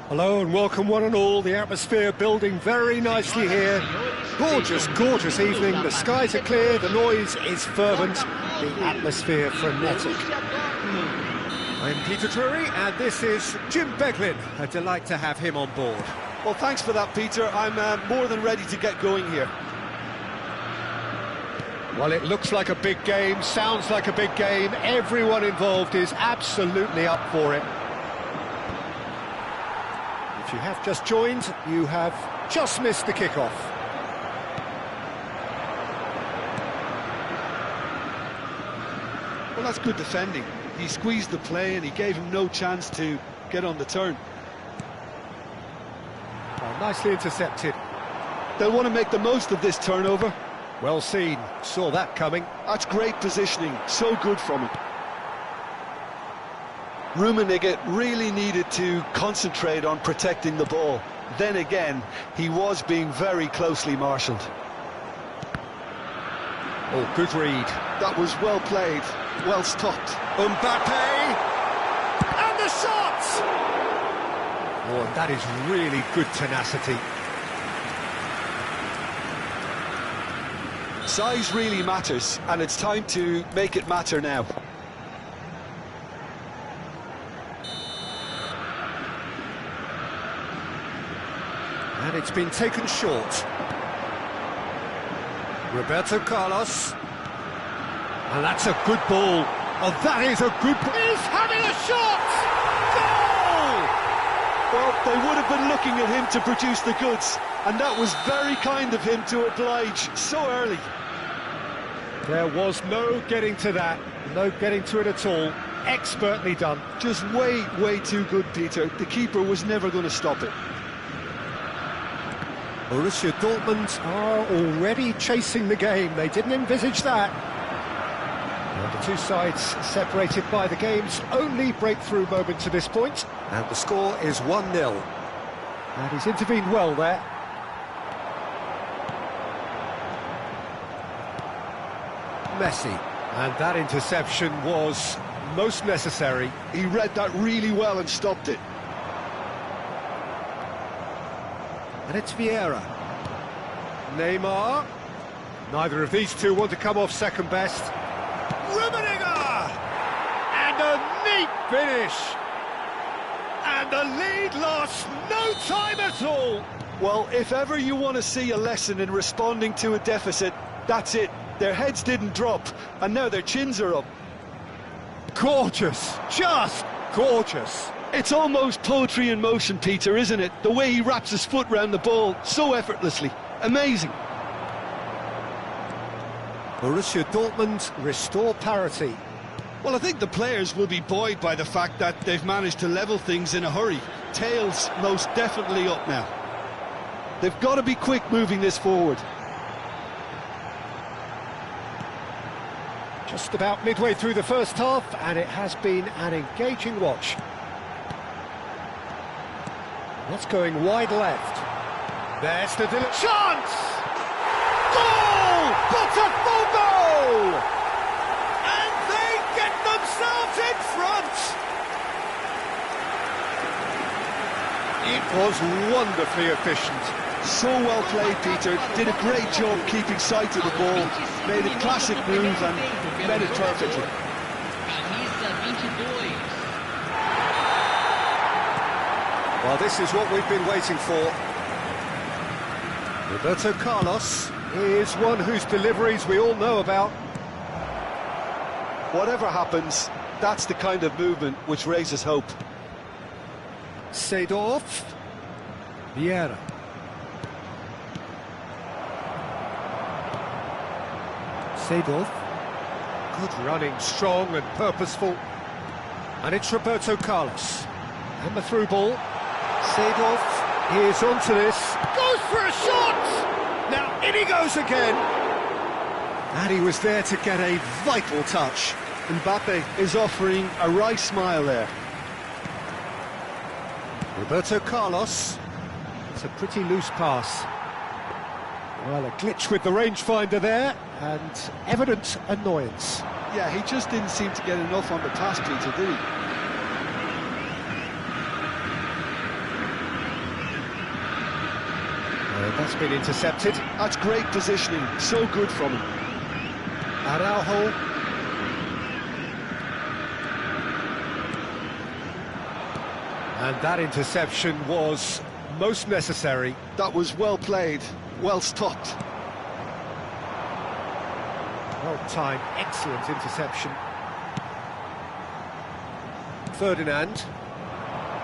Hello and welcome one and all. The atmosphere building very nicely here. Gorgeous, gorgeous evening. The skies are clear, the noise is fervent, the atmosphere frenetic. I'm Peter Drury and this is Jim Beglin. A delight to have him on board. Well, thanks for that, Peter. I'm more than ready to get going here. Well, it looks like a big game, sounds like a big game. Everyone involved is absolutely up for it. If you have just joined, you have just missed the kickoff. Well, that's good defending. He squeezed the play and he gave him no chance to get on the turn. Well, nicely intercepted. They'll want to make the most of this turnover. Well seen, saw that coming. That's great positioning, so good from him. Rummenigge really needed to concentrate on protecting the ball. Then again, he was being very closely marshalled. Oh, good read. That was well played, well stopped. Mbappe! And the shot! Oh, and that is really good tenacity. Size really matters, and it's time to make it matter now. And it's been taken short. Roberto Carlos. And that's a good ball. Oh, that is a good ball. He's having a shot! Goal! Well, they would have been looking at him to produce the goods, and that was very kind of him to oblige so early. There was no getting to that, no getting to it at all. Expertly done. Just way, way too good, Peter. The keeper was never going to stop it. Borussia Dortmund are already chasing the game. They didn't envisage that. And the two sides separated by the game's only breakthrough moment to this point. And the score is 1-0. And he's intervened well there. Messi. And that interception was most necessary. He read that really well and stopped it. And it's Vieira. Neymar. Neither of these two want to come off second best. Rummenigge! And a neat finish! And the lead lost no time at all! Well, if ever you want to see a lesson in responding to a deficit, that's it. Their heads didn't drop, and now their chins are up. Gorgeous! Just gorgeous! It's almost poetry in motion, Peter, isn't it? The way he wraps his foot round the ball so effortlessly. Amazing. Borussia Dortmund restore parity. Well, I think the players will be buoyed by the fact that they've managed to level things in a hurry. Tails most definitely up now. They've got to be quick moving this forward. Just about midway through the first half, and it has been an engaging watch. That's going wide left. There's the chance! Goal! Botafogo! And they get themselves in front! It was wonderfully efficient. So well played, Peter. Did a great job keeping sight of the ball. Made a classic move and made it perfectly. Well, this is what we've been waiting for. Roberto Carlos is one whose deliveries we all know about. Whatever happens, that's the kind of movement which raises hope. Seedorf. Vieira. Seedorf. Good running, strong and purposeful. And it's Roberto Carlos. And the through ball. Seedorf is onto this. Goes for a shot! Now in he goes again. And he was there to get a vital touch. Mbappe is offering a wry smile there. Roberto Carlos. It's a pretty loose pass. Well, a glitch with the rangefinder there, and evident annoyance. Yeah, he just didn't seem to get enough on the pass, Peter, did he? And that's been intercepted. That's great positioning, so good from him. Araujo. And that interception was most necessary. That was well played, well stopped. Well timed, excellent interception. Ferdinand.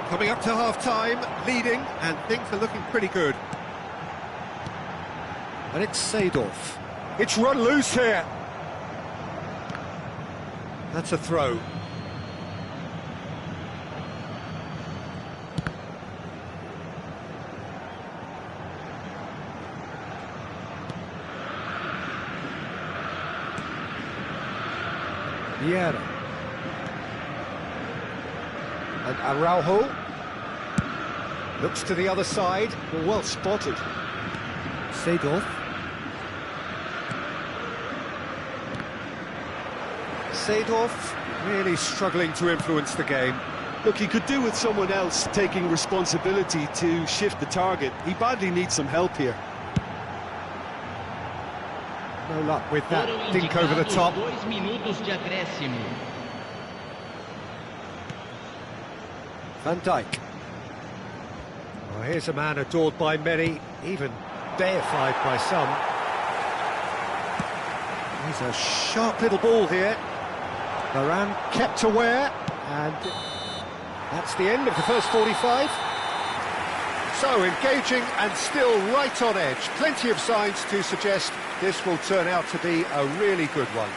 Coming up to half-time, leading, and things are looking pretty good. And it's Seedorf. It's run loose here. That's a throw. Vieira. And Araujo. Looks to the other side. Well spotted. Seedorf. Seedorf really struggling to influence the game. Look, he could do with someone else taking responsibility to shift the target. He badly needs some help here. No luck with that dink over the top. 2 minutos de acréscimo. Van Dijk. Well, here's a man adored by many, even deified by some. He's a sharp little ball here. Varane kept aware, and that's the end of the first 45. So engaging and still right on edge. Plenty of signs to suggest this will turn out to be a really good one.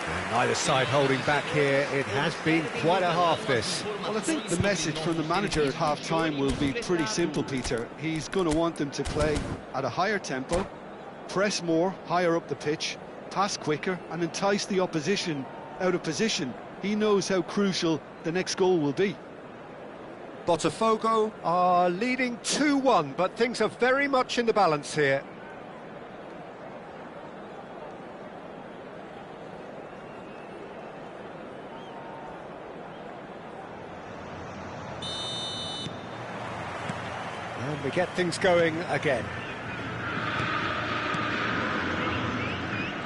And neither side holding back here. It has been quite a half, this. Well, I think the message from the manager at half-time will be pretty simple, Peter. He's going to want them to play at a higher tempo, press more, higher up the pitch, pass quicker, and entice the opposition out of position. He knows how crucial the next goal will be. Botafogo are leading 2-1, but things are very much in the balance here. And we get things going again.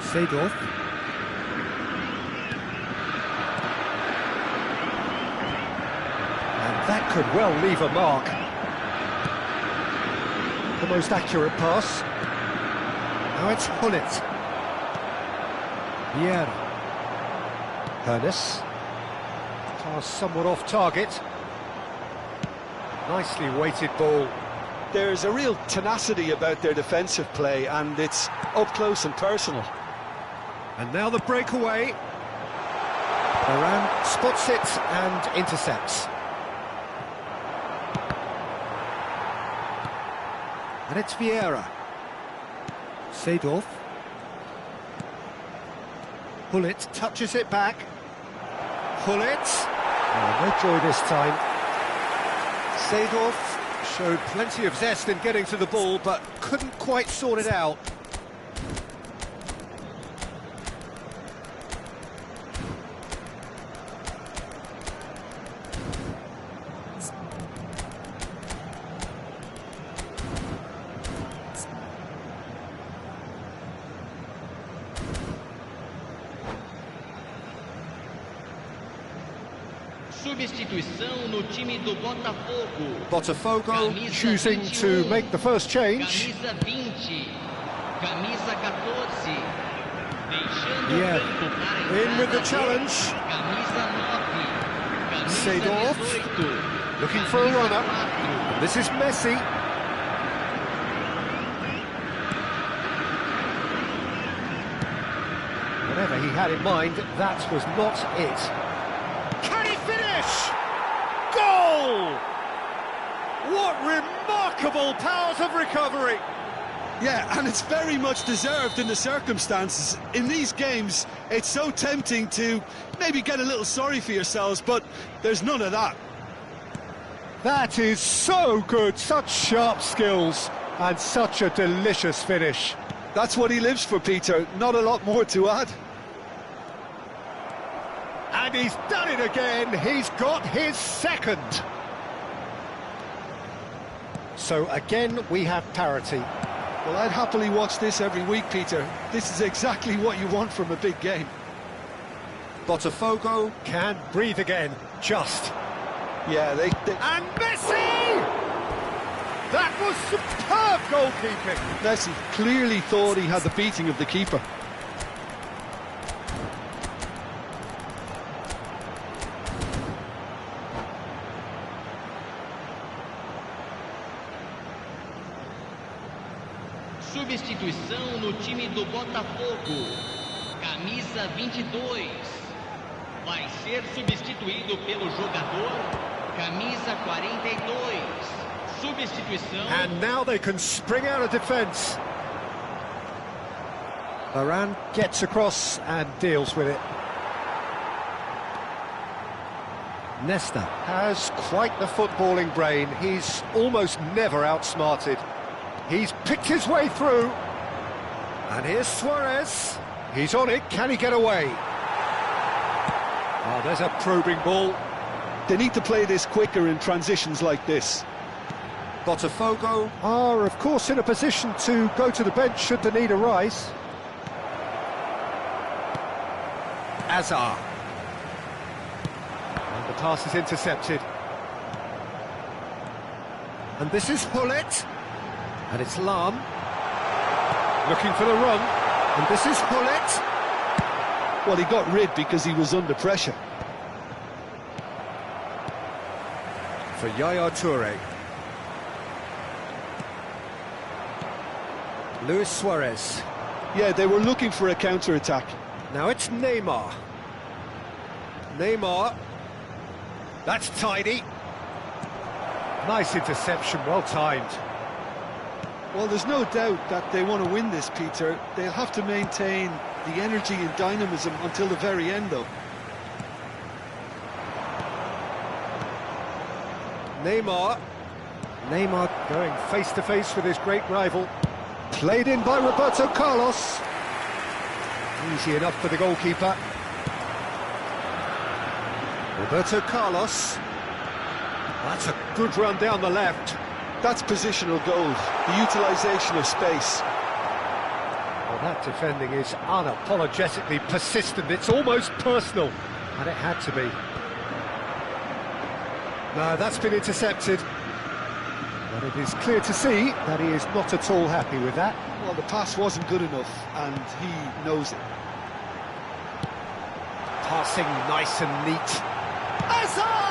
Seedorf. And that could well leave a mark. The most accurate pass. Now it's Hullet. Vieira. Hernes. Pass somewhat off target. Nicely weighted ball. There's a real tenacity about their defensive play, and it's up close and personal. And now the breakaway. Varane spots it and intercepts. And it's Vieira. Seedorf. Hullet touches it back. Hullet. Oh, no joy this time. Seedorf showed plenty of zest in getting to the ball, but couldn't quite sort it out. Substituição no time do Botafogo. Botafogo choosing to make the first change. Camisa 20, camisa 14. Deixando Yeah, campo para in with the entrada challenge. Camisa 9, camisa Seedorf 18. looking for a camisa runner. 4. This is Messi. Whatever he had in mind, that was not it. Can he finish? Goal! What remarkable powers of recovery! Yeah, and it's very much deserved in the circumstances. In these games, it's so tempting to maybe get a little sorry for yourselves, but there's none of that. That is so good, such sharp skills, and such a delicious finish. That's what he lives for, Peter. Not a lot more to add. And he's done it again, he's got his second. So again, we have parity. Well, I'd happily watch this every week, Peter. This is exactly what you want from a big game. Botafogo can breathe again, just. Yeah, they... And Messi! That was superb goalkeeping. Messi clearly thought he had the beating of the keeper. Substituição no time do Botafogo. Camisa 22. Vai ser substituído pelo jogador camisa 42. Substituição. And now they can spring out of defence. Varane gets across and deals with it. Nesta has quite the footballing brain. He's almost never outsmarted. He's picked his way through. And here's Suarez. He's on it. Can he get away? Oh, there's a probing ball. They need to play this quicker in transitions like this. Botafogo are, of course, in a position to go to the bench should the need arise. Azar. And the pass is intercepted. And this is Hullet. And it's Lam. Looking for the run. And this is Hullet. Well, he got rid because he was under pressure. For Yaya Toure. Luis Suarez. Yeah, they were looking for a counter-attack. Now it's Neymar. Neymar. That's tidy. Nice interception, well timed. Well, there's no doubt that they want to win this, Peter. They'll have to maintain the energy and dynamism until the very end, though. Neymar. Neymar going face-to-face with his great rival. Played in by Roberto Carlos. Easy enough for the goalkeeper. Roberto Carlos. That's a good run down the left. That's positional goals, the utilisation of space. Well, that defending is unapologetically persistent. It's almost personal, and it had to be. No, that's been intercepted. But it is clear to see that he is not at all happy with that. Well, the pass wasn't good enough, and he knows it. Passing nice and neat. Hazard!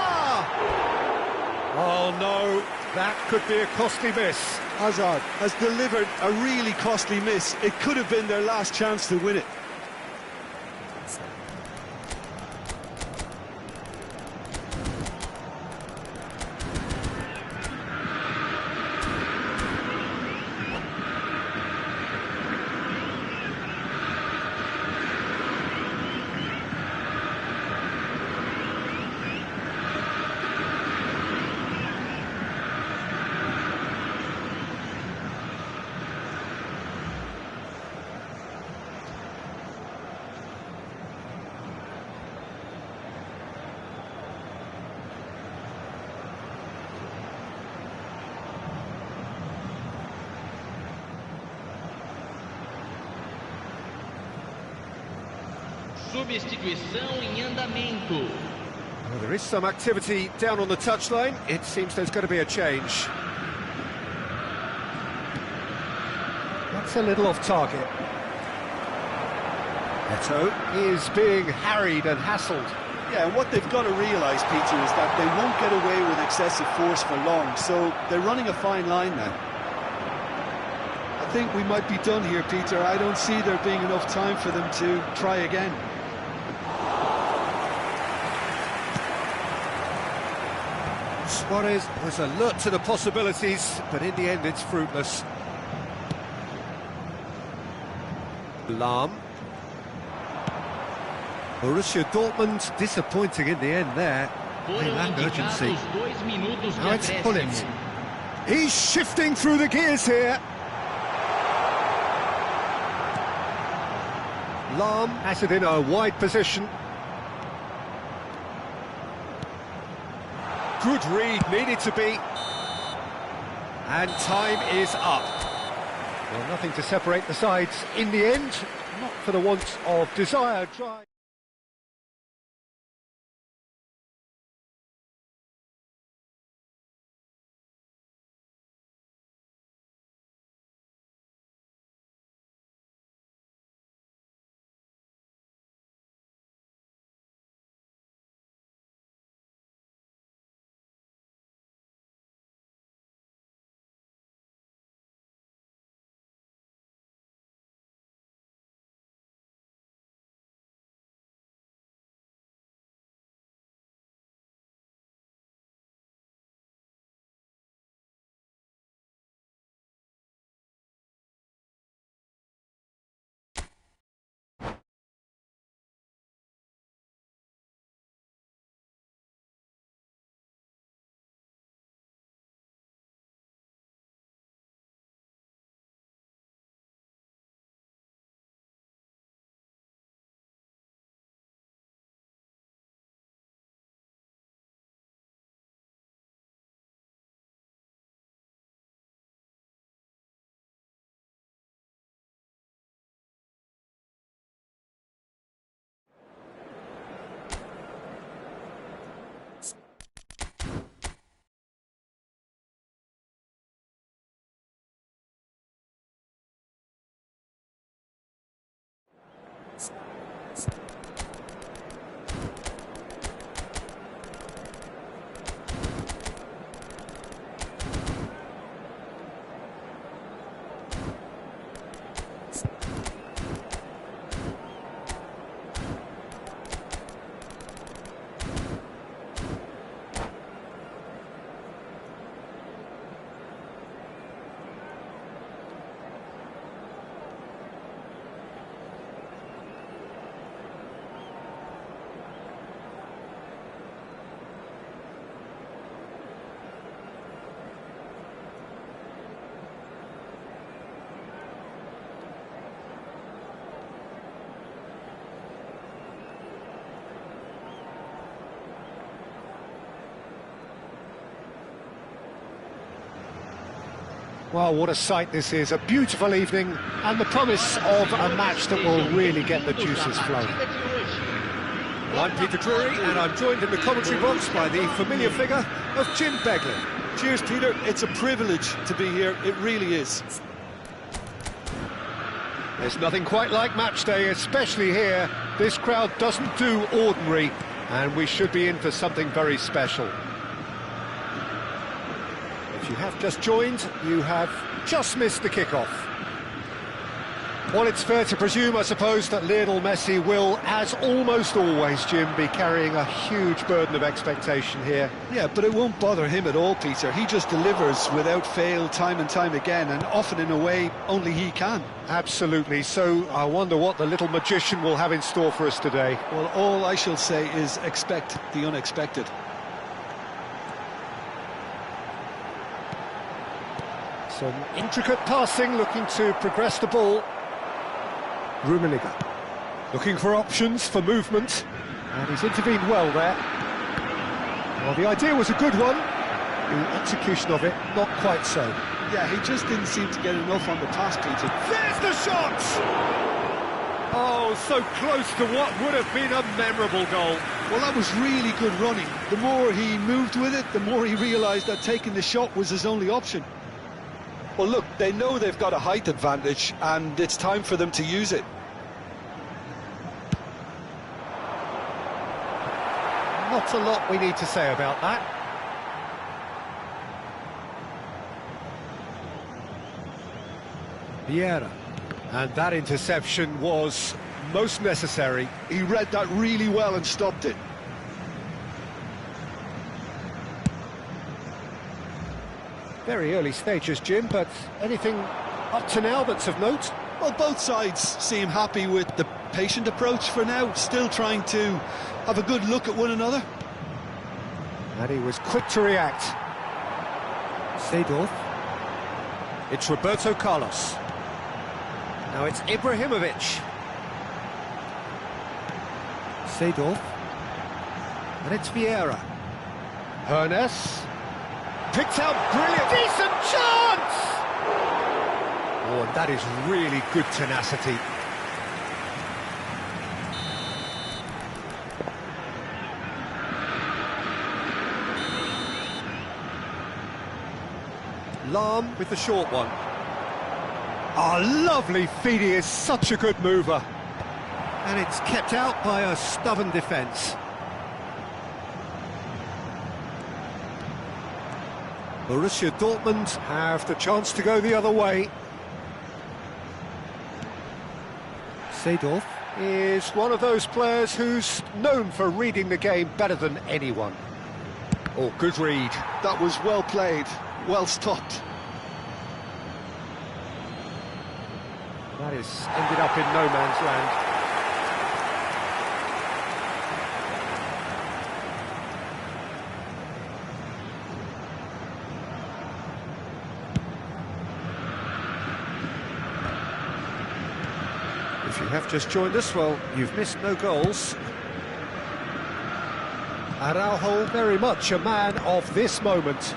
Oh no, that could be a costly miss. Hazard has delivered a really costly miss. It could have been their last chance to win it. Substituição em andamento. Well, there is some activity down on the touchline. It seems there's going to be a change. That's a little off target. Neto is being harried and hassled. Yeah, and what they've got to realise, Peter, is that they won't get away with excessive force for long, so they're running a fine line now. I think we might be done here, Peter. I don't see there being enough time for them to try again. Suarez was alert to the possibilities, but in the end it's fruitless. Lam. Borussia Dortmund disappointing in the end there. Foram And urgency. indicados 2 minutos de Now it's acréscimo. Hullet. He's shifting through the gears here. Lam has it in a wide position. Good read, needed to be. And time is up. Well, nothing to separate the sides in the end, not for the want of desired drive. Well, what a sight this is, a beautiful evening, and the promise of a match that will really get the juices flowing. Well, I'm Peter Drury, and I'm joined in the commentary box by the familiar figure of Jim Begley. Cheers, Peter. It's a privilege to be here. It really is. There's nothing quite like match day, especially here. This crowd doesn't do ordinary, and we should be in for something very special. If you have just joined, you have just missed the kickoff. Well, it's fair to presume, I suppose, that Lionel Messi will, as almost always, Jim, be carrying a huge burden of expectation here. Yeah, but it won't bother him at all, Peter. He just delivers without fail time and time again, and often in a way only he can. Absolutely. So I wonder what the little magician will have in store for us today. Well, all I shall say is expect the unexpected. Some intricate passing, looking to progress the ball. Rummenigge looking for options for movement, and he's intervened well there. Well, the idea was a good one, the execution of it not quite so. Yeah, he just didn't seem to get enough on the pass, Peter. There's the shot! Oh, so close to what would have been a memorable goal. Well, that was really good running. The more he moved with it, the more he realised that taking the shot was his only option. Well, look, they know they've got a height advantage, and it's time for them to use it. Not a lot we need to say about that. Vieira. And that interception was most necessary. He read that really well and stopped it. Very early stages, Jim, but anything up to now that's of note? Well, both sides seem happy with the patient approach for now, still trying to have a good look at one another. And he was quick to react. Seedorf. It's Roberto Carlos. Now it's Ibrahimovic. Seedorf. And it's Vieira. Hernes. picked out brilliant. Decent chance! Oh, and that is really good tenacity. Lahm with the short one. Oh, lovely feed, he is such a good mover. And it's kept out by a stubborn defence. Borussia Dortmund have the chance to go the other way. Seedorf is one of those players who's known for reading the game better than anyone. Oh, good read. That was well played, well stopped. That has ended up in no man's land. If you have just joined us, well, you've missed no goals. Araujo very much a man of this moment.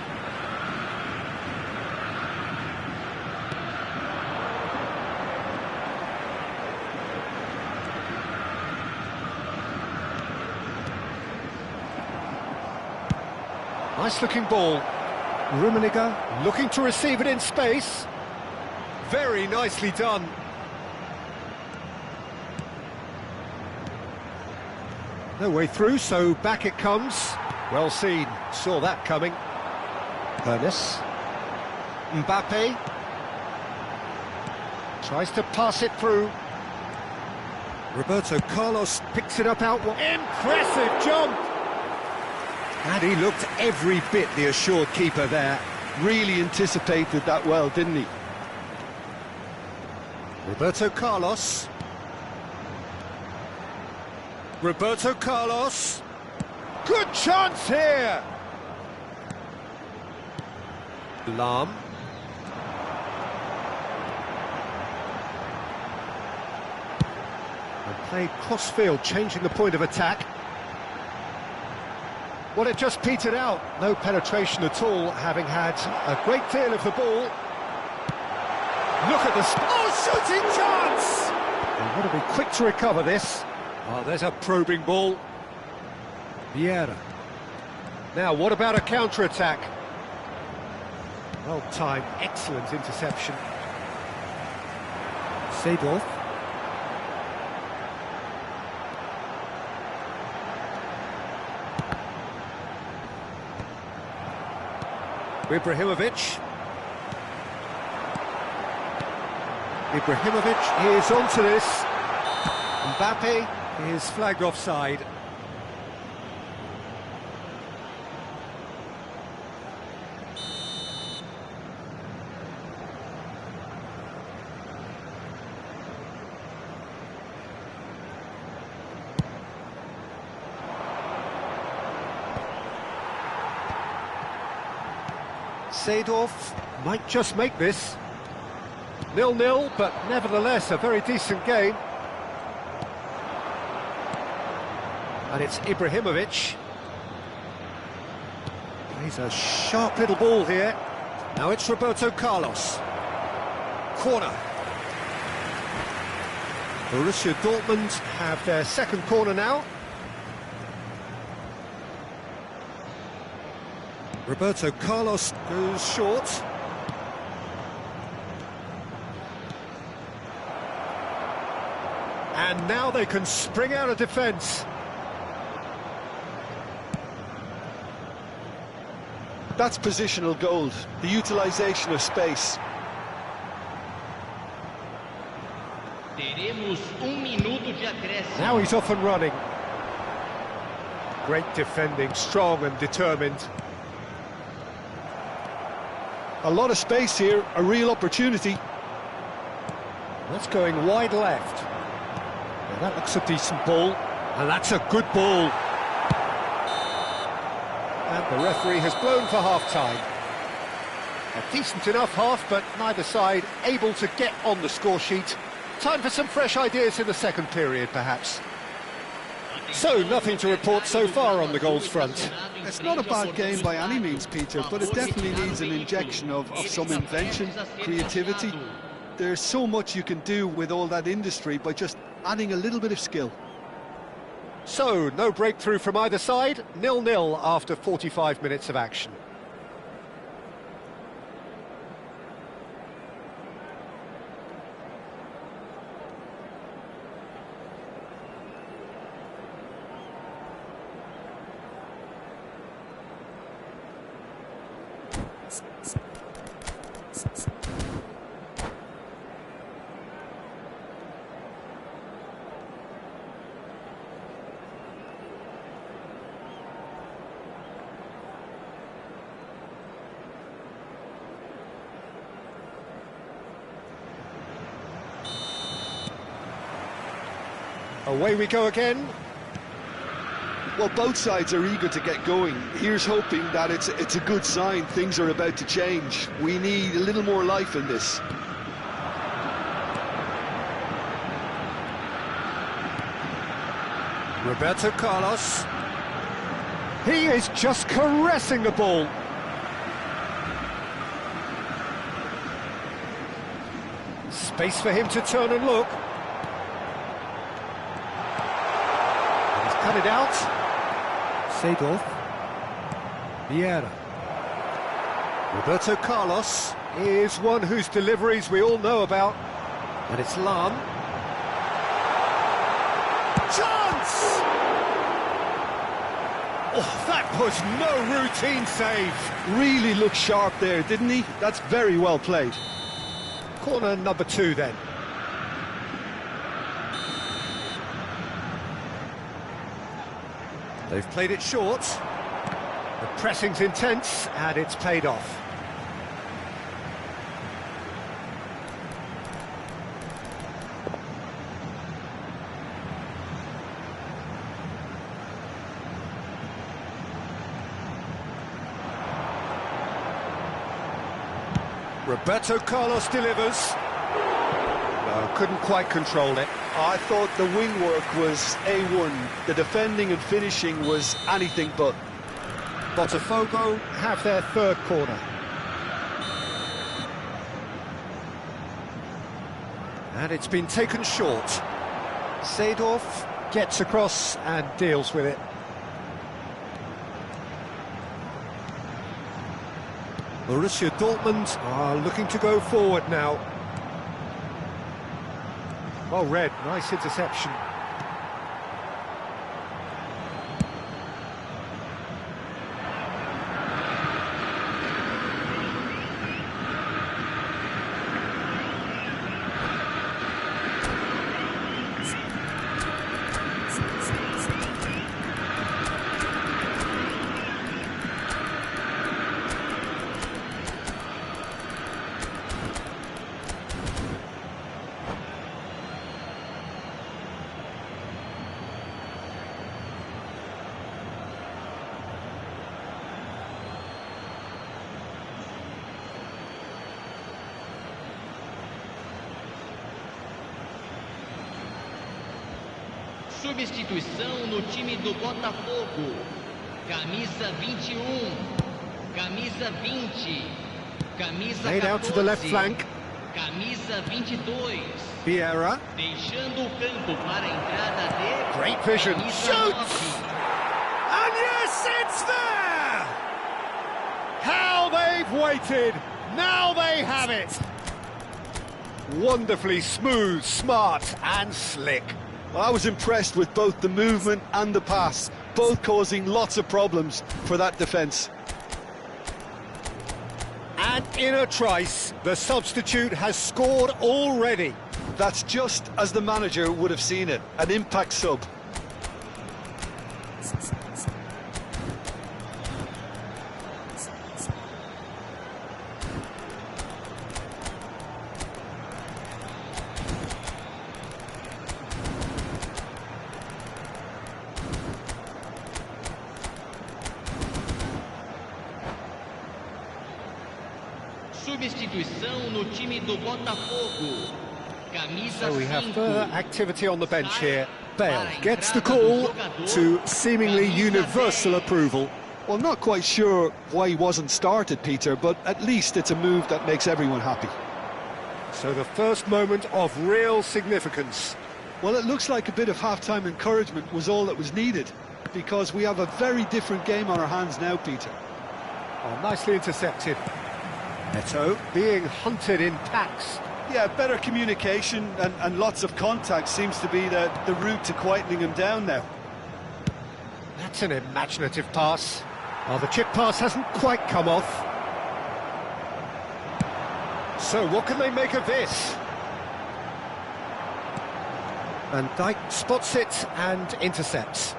Nice looking ball. Rummenigge looking to receive it in space. Very nicely done. No way through, so back it comes. Well seen, saw that coming. Ernest. Mbappe. Tries to pass it through. Roberto Carlos picks it up outward. Impressive jump! And he looked every bit the assured keeper there. Really anticipated that well, didn't he? Roberto Carlos. Roberto Carlos. Good chance here! Lahm. And played cross-field, changing the point of attack. Well, it just petered out. No penetration at all, having had a great deal of the ball. Look at the... Oh, shooting chance! They want to be quick to recover this. Oh, there's a probing ball. Vieira. Now, what about a counter-attack? Well-timed, excellent interception. Seedorf. Ibrahimovic. Ibrahimovic is onto this. Mbappe is flagged offside. Seedorf might just make this. 0-0, but nevertheless a very decent game. And it's Ibrahimovic. Plays a sharp little ball here. Now it's Roberto Carlos. Corner. Borussia Dortmund have their second corner now. Roberto Carlos goes short. And now they can spring out of defence. That's positional gold, the utilisation of space. Teremos minuto de acréscimo. Now he's off and running. Great defending, strong and determined. A lot of space here, a real opportunity. That's going wide left. Now that looks a decent ball, and that's a good ball. And the referee has blown for half-time. A decent enough half, but neither side able to get on the score sheet. Time for some fresh ideas in the second period, perhaps. So, nothing to report so far on the goals front. It's not a bad game by any means, Peter, but it definitely needs an injection of some invention, creativity. There's so much you can do with all that industry by just adding a little bit of skill. So, no breakthrough from either side, 0-0 after 45 minutes of action. Away we go again. Well, both sides are eager to get going. Here's hoping that it's a good sign things are about to change. We need a little more life in this. Roberto Carlos. He is just caressing the ball. Space for him to turn and look. Cut it out. Seedorf. Vieira. Roberto Carlos is one whose deliveries we all know about. And it's Lam. Chance! Oh, that was no routine save. Really looked sharp there, didn't he? That's very well played. Corner number 2 then. They've played it short. The pressing's intense, and it's paid off. Roberto Carlos delivers. No, couldn't quite control it. I thought the wing work was A1. The defending and finishing was anything but. Botafogo have their third corner. And it's been taken short. Seedorf gets across and deals with it. Borussia Dortmund are looking to go forward now. Well read, nice interception. Substituição no time do Botafogo. Camisa 21, camisa 20, camisa Laid out to the left 14, flank. camisa 22. Vieira. Deixando o campo para a entrada de Great vision. camisa Shoots! 9. And yes, it's there! How they've waited. Now they have it. Wonderfully smooth, smart and slick. Well, I was impressed with both the movement and the pass, both causing lots of problems for that defence. And in a trice, the substitute has scored already. That's just as the manager would have seen it, an impact sub. Substituição no time do Botafogo. Camisa So we have 5. further activity on the bench here. Bale gets the call to seemingly universal approval. Well, not quite sure why he wasn't started, Peter, but at least it's a move that makes everyone happy. So the first moment of real significance. Well, it looks like a bit of half-time encouragement was all that was needed, because we have a very different game on our hands now, Peter. Oh, nicely intercepted. Neto being hunted in packs. Yeah, better communication and lots of contact seems to be the route to quietening him down now. That's an imaginative pass. Oh, the chip pass hasn't quite come off. So what can they make of this? Van Dijk spots it and intercepts.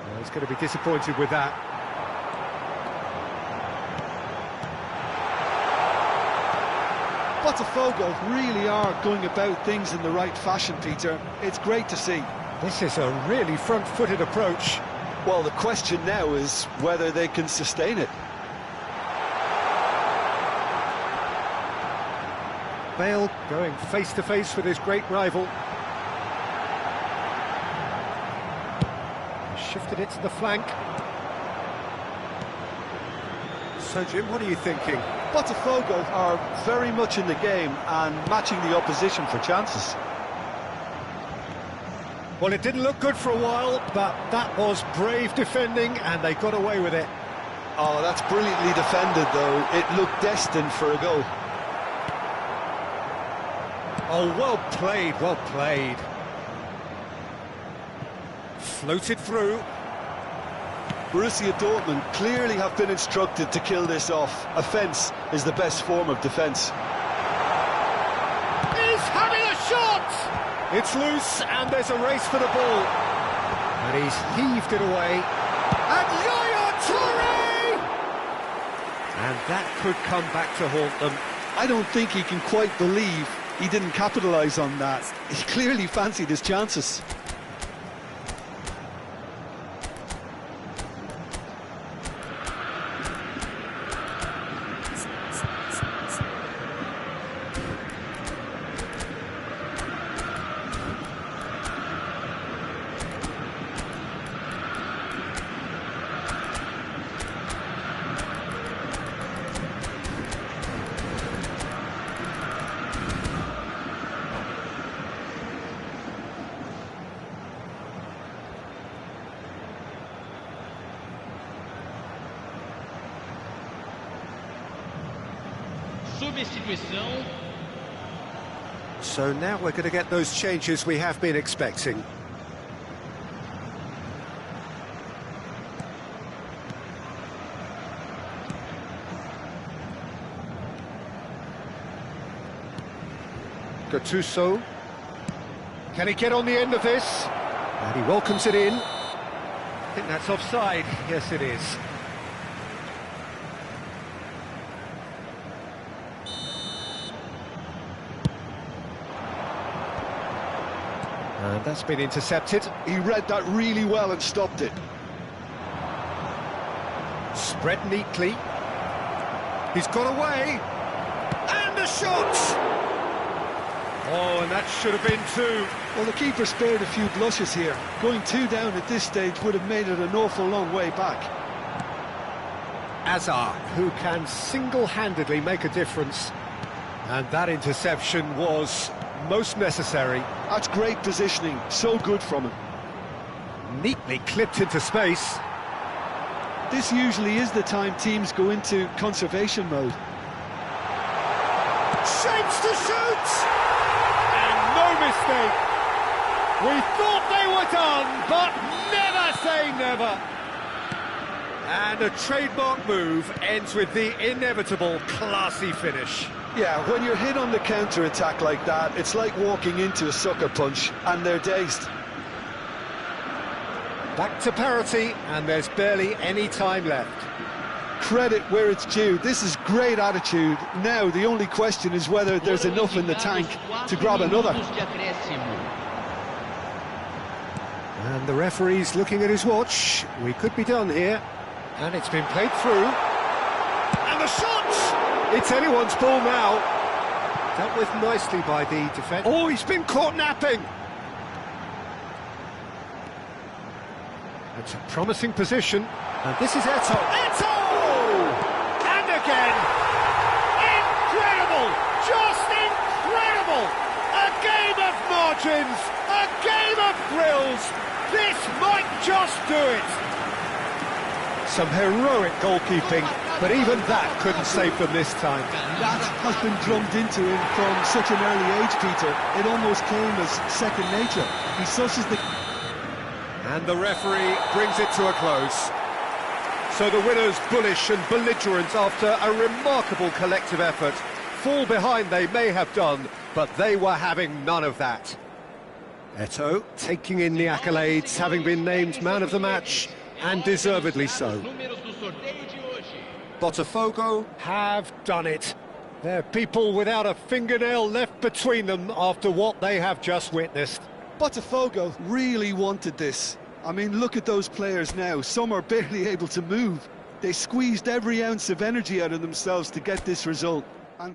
Well, he's going to be disappointed with that. Botafogo really are going about things in the right fashion, Peter. It's great to see. This is a really front-footed approach. Well, the question now is whether they can sustain it. Bale going face-to-face with his great rival. Shifted it to the flank. So, Jim, what are you thinking? Botafogo are very much in the game and matching the opposition for chances. Well, it didn't look good for a while, but that was brave defending and they got away with it. Oh, that's brilliantly defended, though. It looked destined for a goal. Oh, well played, well played. Floated through. Borussia Dortmund clearly have been instructed to kill this off. Offence is the best form of defence. He's having a shot! It's loose and there's a race for the ball. And he's heaved it away. And Yaya Toure! And that could come back to haunt them. I don't think he can quite believe he didn't capitalise on that. He clearly fancied his chances. Substituição. So now we're going to get those changes we have been expecting. Gattuso. Can he get on the end of this? And he welcomes it in. I think that's offside. Yes, it is. And that's been intercepted. He read that really well and stopped it. Spread neatly. He's got away. And a shot! Oh, and that should have been two. Well, the keeper spared a few blushes here. Going two down at this stage would have made it an awful long way back. Azar, who can single-handedly make a difference. And that interception was most necessary. That's great positioning, so good from him. Neatly clipped into space. This usually is the time teams go into conservation mode. Shapes to shoot! And no mistake. We thought they were done, but never say never. And a trademark move ends with the inevitable classy finish. Yeah, when you're hit on the counter-attack like that, it's like walking into a sucker punch, and they're dazed. Back to parity, and there's barely any time left. Credit where it's due. This is great attitude. Now, the only question is whether there's enough in the tank to grab another. And the referee's looking at his watch. We could be done here. And it's been played through. And the shot! It's anyone's ball now. Dealt with nicely by the defence. Oh, he's been caught napping! It's a promising position, and this is Eto'o. Eto'o! And again! Incredible! Just incredible! A game of margins! A game of thrills! This might just do it! Some heroic goalkeeping, but even that couldn't save them this time. That has been drummed into him from such an early age, Peter. It almost came as second nature. He susses the... And the referee brings it to a close. So the winners, bullish and belligerent after a remarkable collective effort. Fall behind they may have done, but they were having none of that. Eto'o taking in the accolades, having been named man of the match, and deservedly so. Botafogo have done it. They're people without a fingernail left between them after what they have just witnessed. Botafogo really wanted this. I mean, look at those players now. Some are barely able to move. They squeezed every ounce of energy out of themselves to get this result. And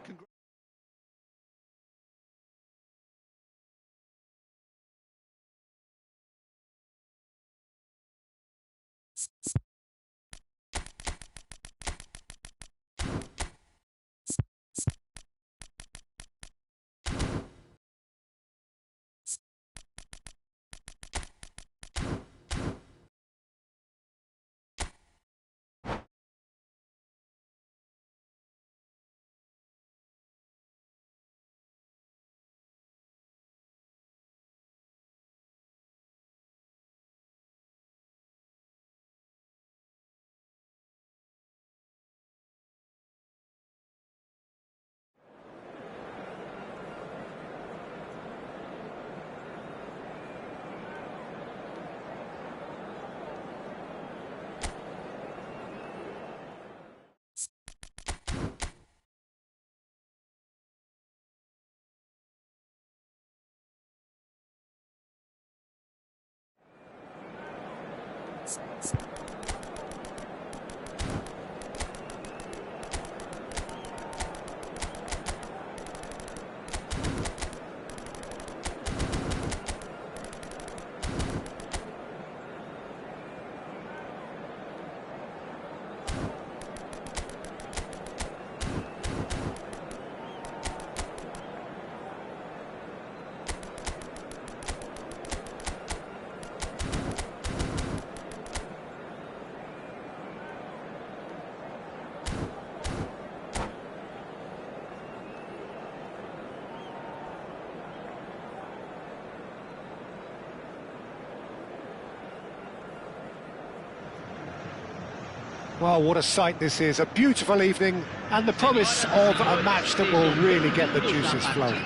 Well, what a sight this is. A beautiful evening and the promise of a match that will really get the juices flowing.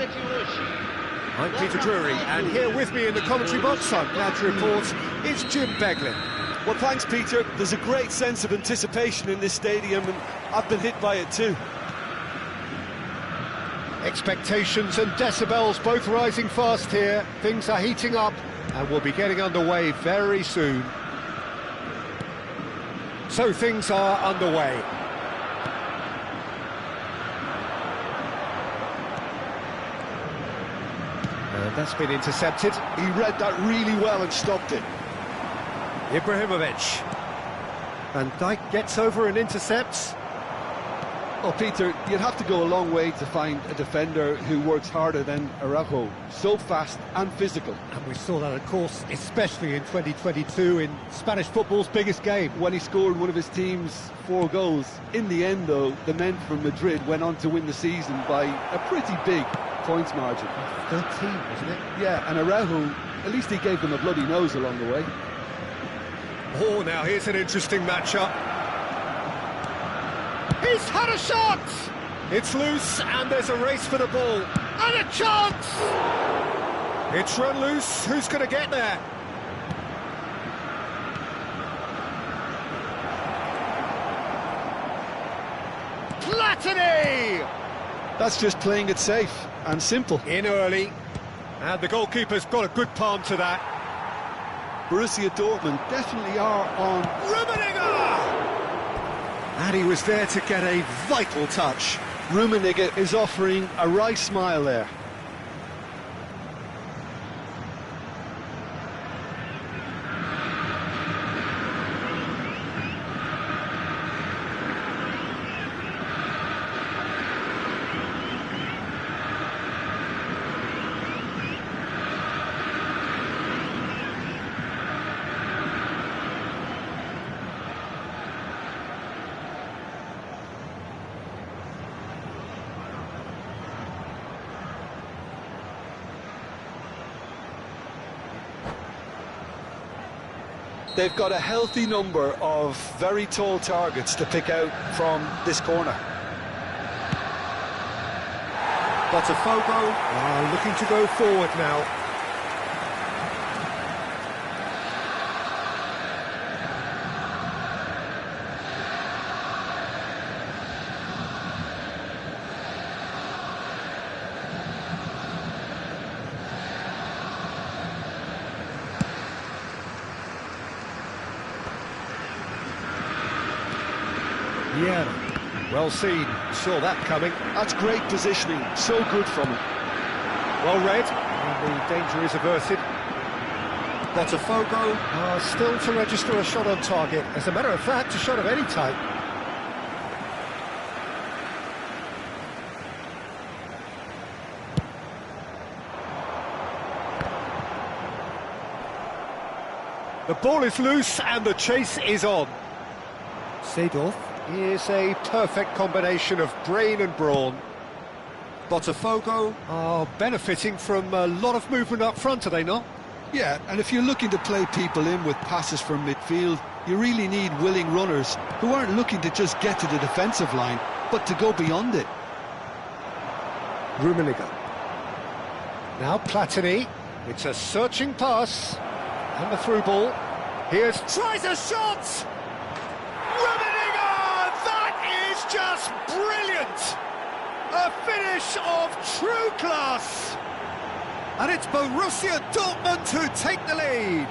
I'm Peter Drury, and here with me in the commentary box, I'm glad to report, is Jim Beglin. well, thanks, Peter. There's a great sense of anticipation in this stadium, and I've been hit by it too. Expectations and decibels both rising fast here. Things are heating up and we'll be getting underway very soon. So things are underway. And that's been intercepted. He read that really well and stopped it. Ibrahimovic. Van Dijk gets over and intercepts. Well, Peter, you'd have to go a long way to find a defender who works harder than Araujo. So fast and physical. And we saw that, of course, especially in 2022 in Spanish football's biggest game. When he scored one of his team's 4 goals. In the end, though, the men from Madrid went on to win the season by a pretty big points margin. 13, wasn't it? Yeah, and Araujo, at least he gave them a bloody nose along the way. Oh, now here's an interesting matchup. He's had a shot! It's loose, and there's a race for the ball. And a chance! It's run loose. Who's going to get there? Platini! That's just playing it safe and simple. In early, and the goalkeeper's got a good palm to that. Borussia Dortmund definitely are on. Rummenigge! And he was there to get a vital touch. Rummenigge is offering a wry smile there. They've got a healthy number of very tall targets to pick out from this corner. Botafogo looking to go forward now. Yeah, well seen, saw that coming. That's great positioning, so good from him. Well read, and the danger is averted. Botafogo still to register a shot on target. As a matter of fact, a shot of any type. The ball is loose and the chase is on. Seedorf is a perfect combination of brain and brawn. Botafogo are benefiting from a lot of movement up front, are they not? Yeah, and if you're looking to play people in with passes from midfield, you really need willing runners who aren't looking to just get to the defensive line, but to go beyond it. Rummenigge. Now Platini. It's a searching pass. And the through ball. Here's... tries a shot! Rummenigge! That is just brilliant! A finish of true class! And it's Borussia Dortmund who take the lead.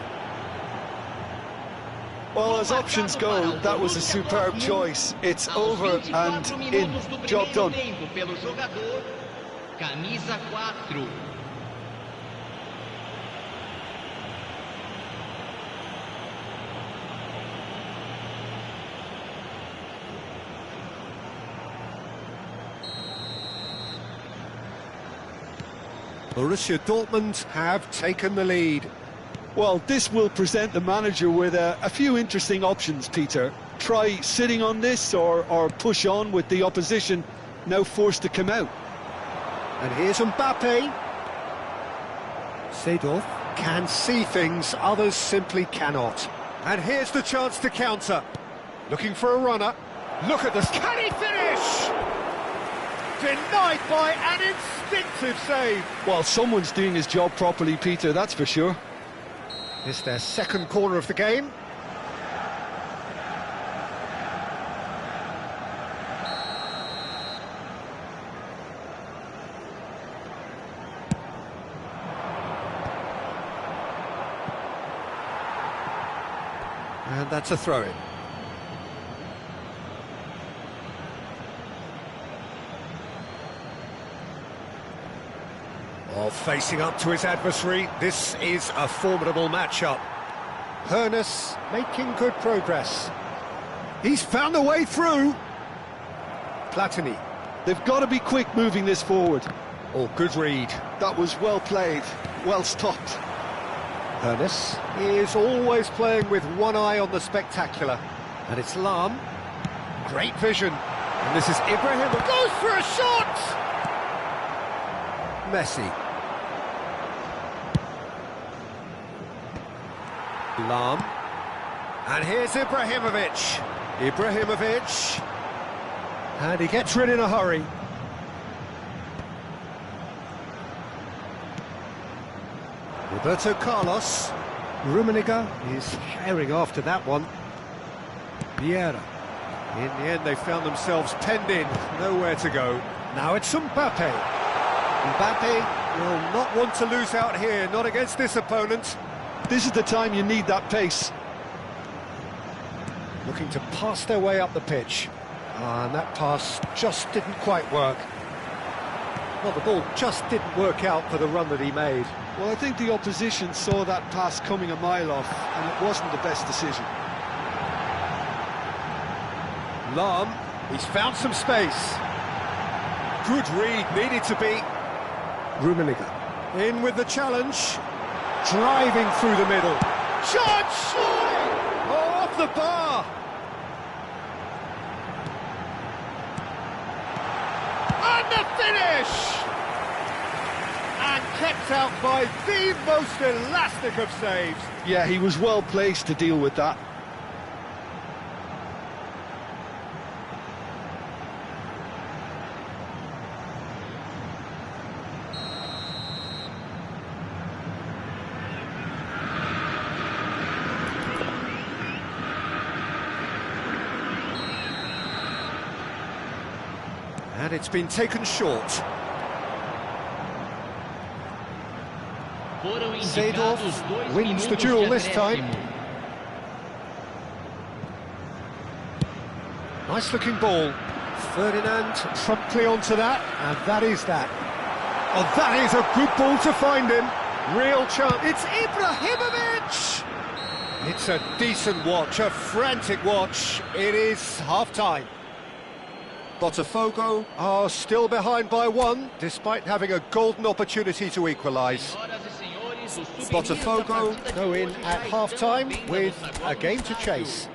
Well, as options go, that was a superb choice. It's over and in. Job done. Camisa 4. Borussia Dortmund have taken the lead. Well, this will present the manager with a few interesting options, Peter. Try sitting on this or push on with the opposition now forced to come out. And here's Mbappe. Seedorf can see things others simply cannot. And here's the chance to counter. Looking for a runner. Look at this. Can he finish? Denied by an instinctive save. Well, someone's doing his job properly, Peter, that's for sure. It's their second corner of the game. And that's a throw-in. Well, facing up to his adversary, this is a formidable matchup. Hoeneß making good progress. He's found a way through. Platini. They've got to be quick moving this forward. Oh, good read. That was well played, well stopped. Hoeneß is always playing with one eye on the spectacular. And it's Lahm. Great vision. And this is Ibrahim who goes for a shot! Messi. Lahm. And here's Ibrahimovic. Ibrahimovic. And he gets rid in a hurry. Roberto Carlos. Rummenigge is herring after that one. Vieira. In the end, they found themselves penned in, nowhere to go. Now it's Mbappe. Mbappe will not want to lose out here, not against this opponent. This is the time you need that pace. Looking to pass their way up the pitch. And that pass just didn't quite work. Well, the ball just didn't work out for the run that he made. Well, I think the opposition saw that pass coming a mile off, and it wasn't the best decision. Lahm, he's found some space. Good read, needed to be. Rummenigge in with the challenge. Driving through the middle. Shot! Oh, off the bar! And the finish! And kept out by the most elastic of saves. Yeah, he was well placed to deal with that. And it's been taken short. Seedorf wins the duel this time. Nice looking ball. Ferdinand promptly onto that, and that is that. Oh, that is a good ball to find him. Real chance. It's Ibrahimovic! It's a decent watch, a frantic watch. It is half-time. Botafogo are still behind by one, despite having a golden opportunity to equalise. Botafogo go in at half-time with a game to chase.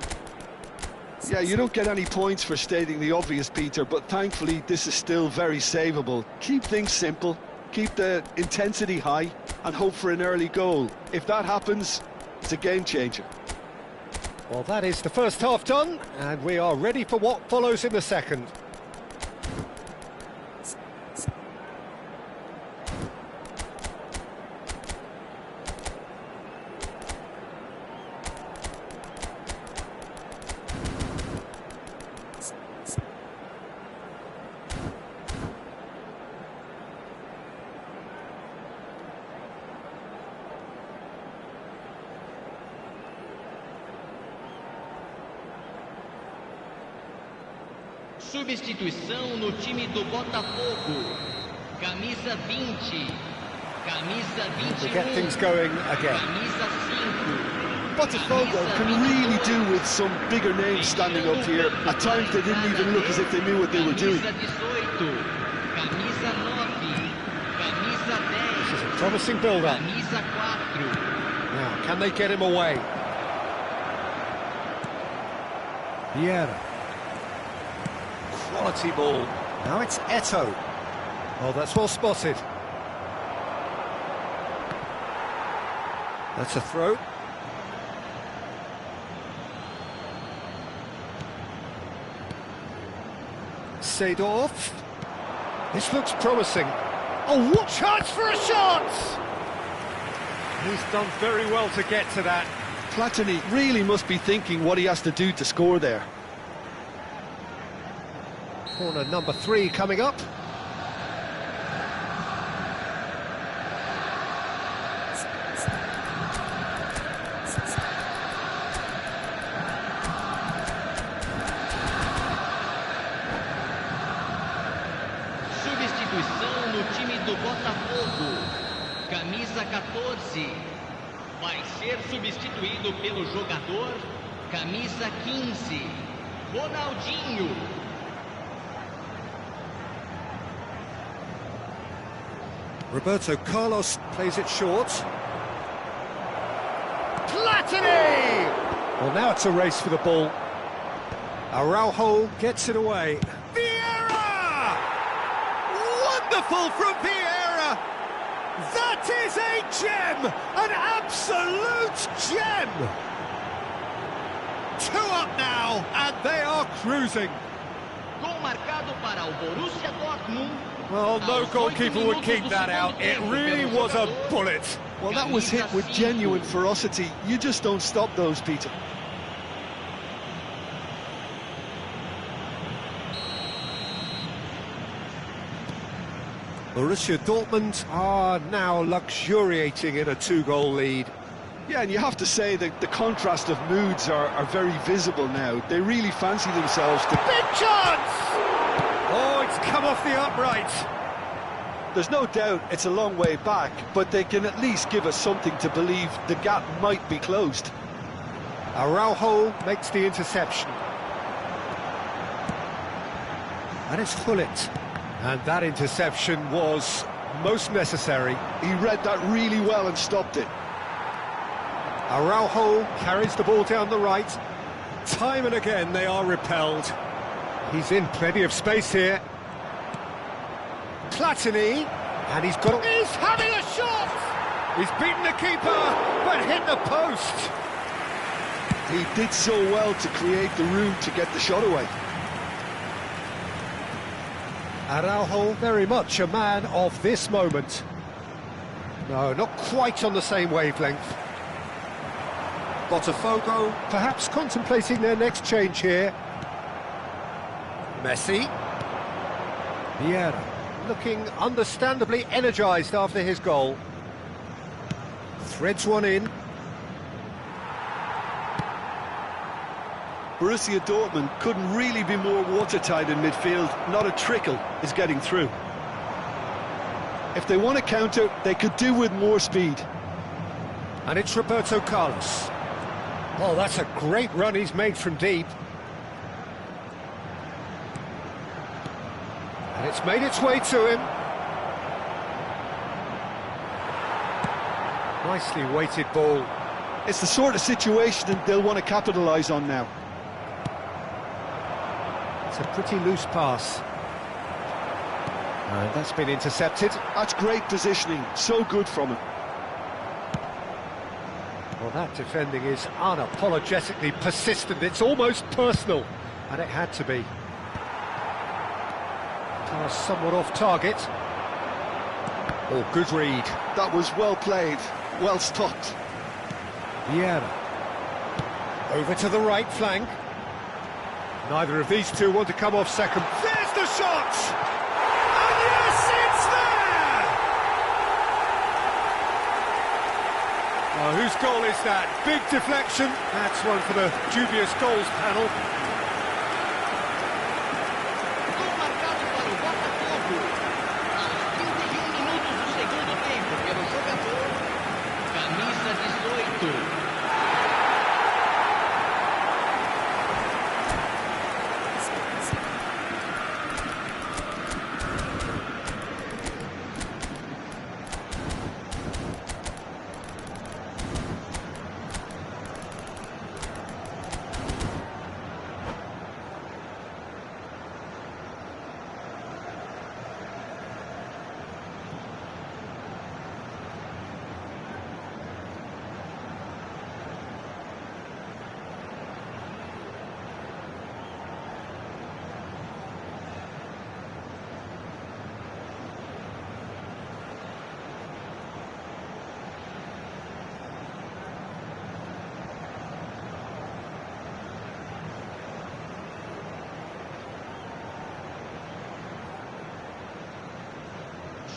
Yeah, you don't get any points for stating the obvious, Peter, but thankfully this is still very savable. Keep things simple, keep the intensity high, and hope for an early goal. If that happens, it's a game-changer. Well, that is the first half done, and we are ready for what follows in the second. Substituição no time do Botafogo. Camisa 20. Camisa 21. To get things going again. Camisa 5. Botafogo can really do with some bigger names standing up here. At times they didn't even look as if they knew what they were doing. Camisa 18. Camisa 9. Camisa 10. This is a promising build-up. Camisa 4. Now, can they get him away? Vieira. Quality ball. Now it's Eto'o. Oh, that's well spotted. That's a throw. Seedorf. This looks promising. Oh, what chance for a shot! He's done very well to get to that. Platini really must be thinking what he has to do to score there. Corner number 3 coming up. Substituição no time do Botafogo. Camisa 14. Vai ser substituído pelo jogador camisa 15. Ronaldinho. Roberto Carlos plays it short. Platini! Well, now it's a race for the ball. Araujo gets it away. Vieira! Wonderful from Vieira! That is a gem! An absolute gem! 2 up now, and they are cruising. Gol marcado para o Borussia Dortmund. Well, no goalkeeper would keep that out. It really was a bullet. Well, that was hit with genuine ferocity. You just don't stop those, Peter. Borussia Dortmund are now luxuriating in a 2-goal lead. Yeah, and you have to say that the contrast of moods are very visible now. They really fancy themselves to... Big chance! Oh, it's come off the upright. There's no doubt it's a long way back, but they can at least give us something to believe the gap might be closed. Araujo makes the interception. And it's Hullet. And that interception was most necessary. He read that really well and stopped it. Araujo carries the ball down the right. Time and again they are repelled. He's in plenty of space here. Platini, and he's got... He's having a shot! He's beaten the keeper, but hit the post. He did so well to create the room to get the shot away. Araujo, very much a man of this moment. No, not quite on the same wavelength. Botafogo perhaps contemplating their next change here. Messi. Vieira, looking understandably energised after his goal. Threads one in. Borussia Dortmund couldn't really be more watertight in midfield. Not a trickle is getting through. If they want to counter, they could do with more speed. And it's Roberto Carlos. Oh, that's a great run he's made from deep. And it's made its way to him. Nicely weighted ball. It's the sort of situation that they'll want to capitalise on now. It's a pretty loose pass. And that's been intercepted. That's great positioning, so good from him. Well, that defending is unapologetically persistent. It's almost personal, and it had to be. Pass somewhat off target. Oh, good read. That was well played, well stopped. Vieira. Over to the right flank. Neither of these two want to come off second. There's the shot! And yes, it's there! Oh, whose goal is that? Big deflection. That's one for the dubious goals panel. Gol marcado para o Botafogo. Aos 31 minutos do segundo tempo pelo jogador camisa 18.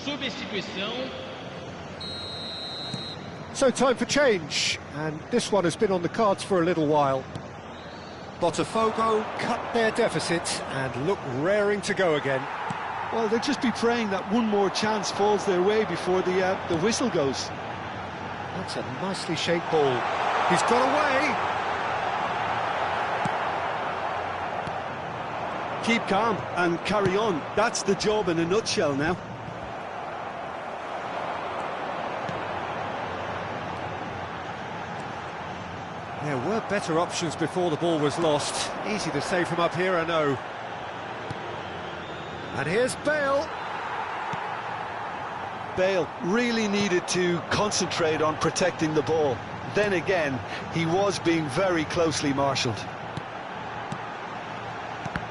Substituição. So time for change, and this one has been on the cards for a little while. Botafogo cut their deficit and look raring to go again. Well, they'll just be praying that one more chance falls their way before the whistle goes. That's a nicely shaped ball. He's got away. Keep calm and carry on. That's the job in a nutshell now. There were better options before the ball was lost. Easy to say from up here, I know. And here's Bale. Bale really needed to concentrate on protecting the ball. Then again, he was being very closely marshalled.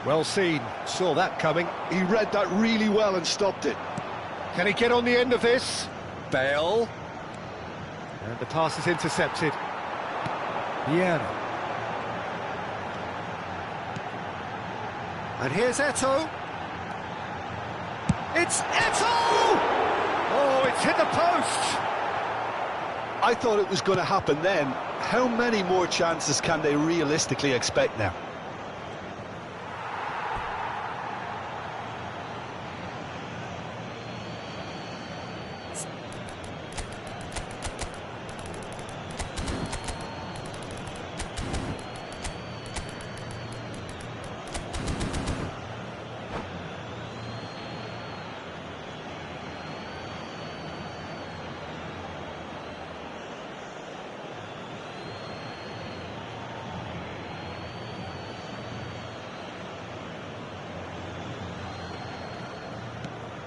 Well seen, saw that coming. He read that really well and stopped it. Can he get on the end of this? Bale. And the pass is intercepted. Vieira. And here's Eto'o. It's Eto'o! Oh, it's hit the post! I thought it was going to happen then. How many more chances can they realistically expect now?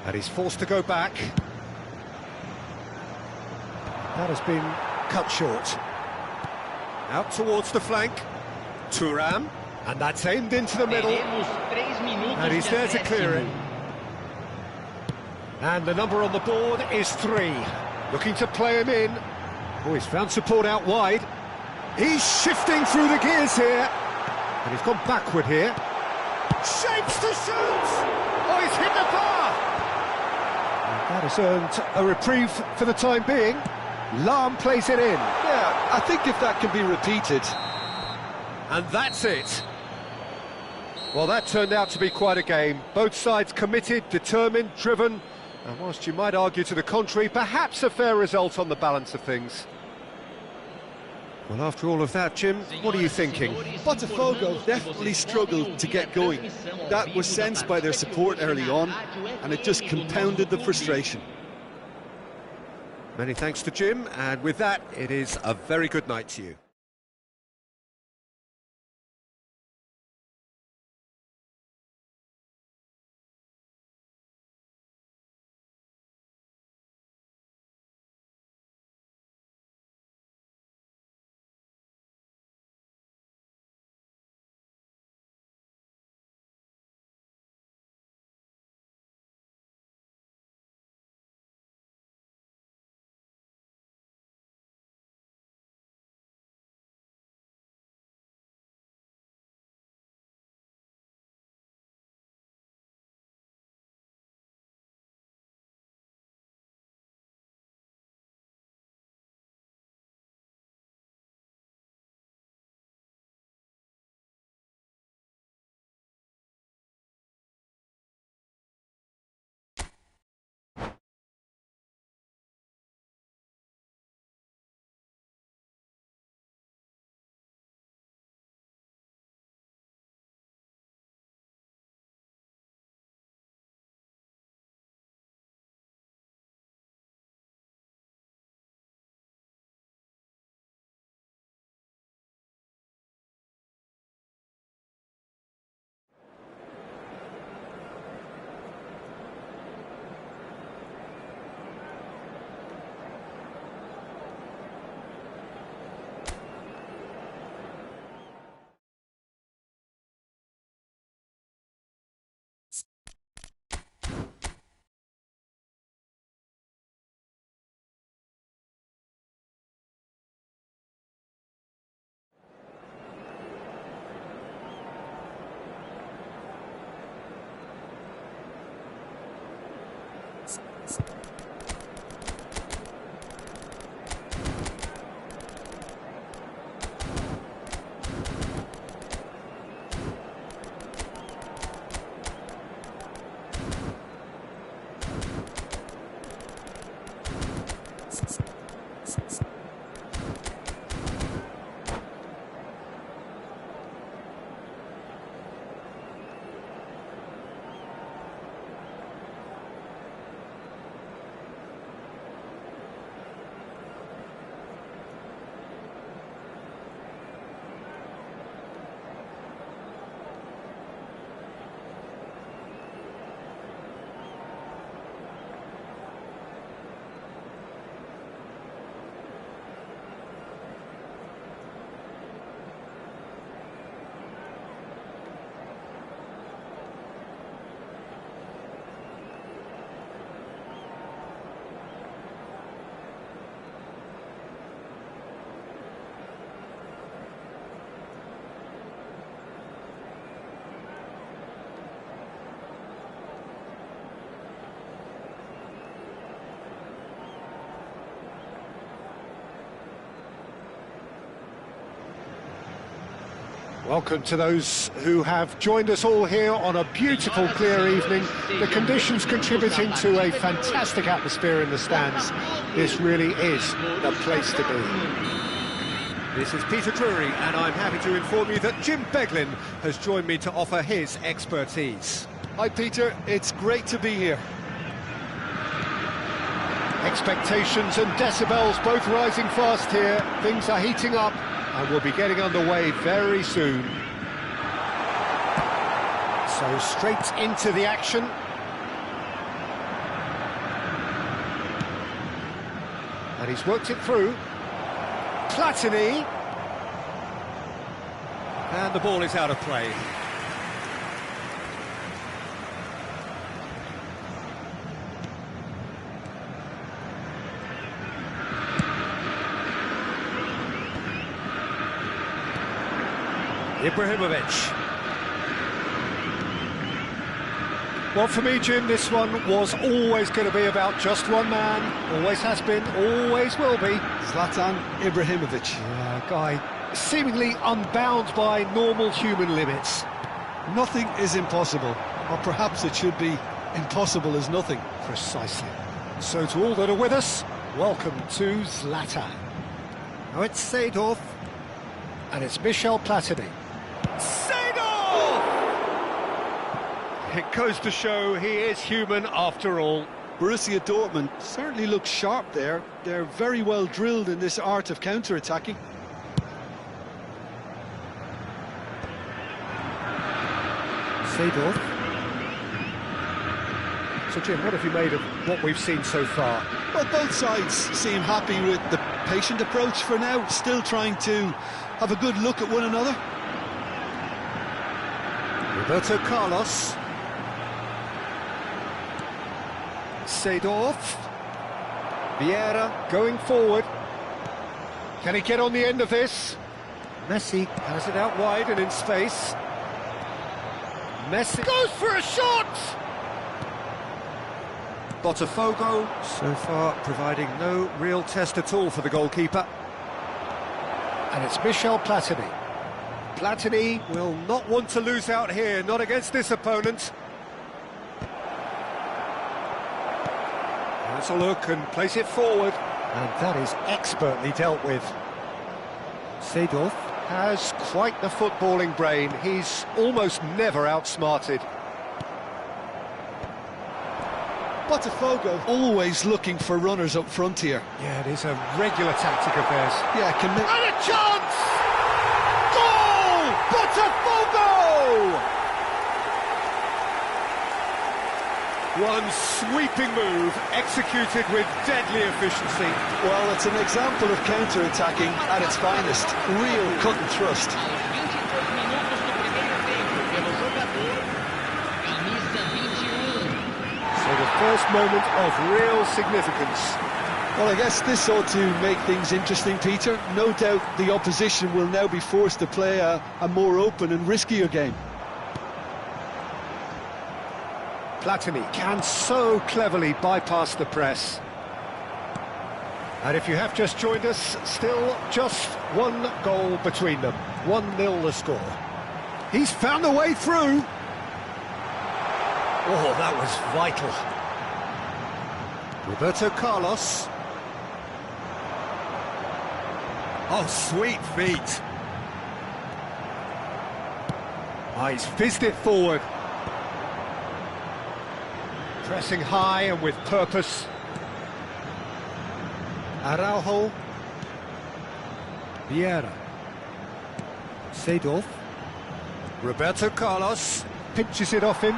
And he's forced to go back. That has been cut short. Out towards the flank. Thuram. And that's aimed into the middle. And he's there to clear it. And the number on the board is 3. Looking to play him in. Oh, he's found support out wide. He's shifting through the gears here. And he's gone backward here. Shapes to shoot! Oh, he's hit the bar! That has earned a reprieve for the time being. Lahm plays it in. Yeah, I think if that can be repeated. And that's it. Well, that turned out to be quite a game. Both sides committed, determined, driven. And whilst you might argue to the contrary, perhaps a fair result on the balance of things. Well, after all of that, Jim, what are you thinking? Botafogo definitely struggled to get going. That was sensed by their support early on, and it just compounded the frustration. Many thanks to Jim, and with that, it is a very good night to you. Welcome to those who have joined us all here on a beautiful, clear evening. The conditions contributing to a fantastic atmosphere in the stands. This really is the place to be. This is Peter Drury, and I'm happy to inform you that Jim Beglin has joined me to offer his expertise. Hi Peter, it's great to be here. Expectations and decibels both rising fast here. Things are heating up and we'll be getting underway very soon. So straight into the action. And he's worked it through. Platini. And the ball is out of play. Ibrahimovic. Well, for me, Jim, this one was always going to be about just one man. Always has been, always will be. Zlatan Ibrahimovic. A guy seemingly unbound by normal human limits. Nothing is impossible, or perhaps it should be impossible as nothing. Precisely. So to all that are with us, welcome to Zlatan. Now it's Seedorf, and it's Michel Platini. Seedorf! It goes to show he is human after all. Borussia Dortmund certainly looks sharp there. They're very well drilled in this art of counter-attacking. Seedorf. So Jim, what have you made of what we've seen so far? Well, both sides seem happy with the patient approach for now, still trying to have a good look at one another. Roberto Carlos. Seedorf. Vieira going forward. Can he get on the end of this? Messi has it out wide and in space. Messi goes for a shot! Botafogo so far providing no real test at all for the goalkeeper. And it's Michel Platini. Platini will not want to lose out here, not against this opponent. Has a look and place it forward. And that is expertly dealt with. Seedorf has quite the footballing brain. He's almost never outsmarted. Botafogo always looking for runners up front here. Yeah, it is a regular tactic of theirs. Yeah, And a chance! Goal! Botafogo! One sweeping move, executed with deadly efficiency. Well, it's an example of counter-attacking at its finest. Real cut and thrust. So the first moment of real significance. Well, I guess this ought to make things interesting, Peter. No doubt the opposition will now be forced to play a more open and riskier game. Platini can so cleverly bypass the press. And if you have just joined us, still just one goal between them. 1-0 the score. He's found a way through. Oh, that was vital. Roberto Carlos. Oh, sweet feet. Oh, he's fizzed it forward. Pressing high and with purpose. Araujo. Vieira. Seedorf. Roberto Carlos pinches it off him.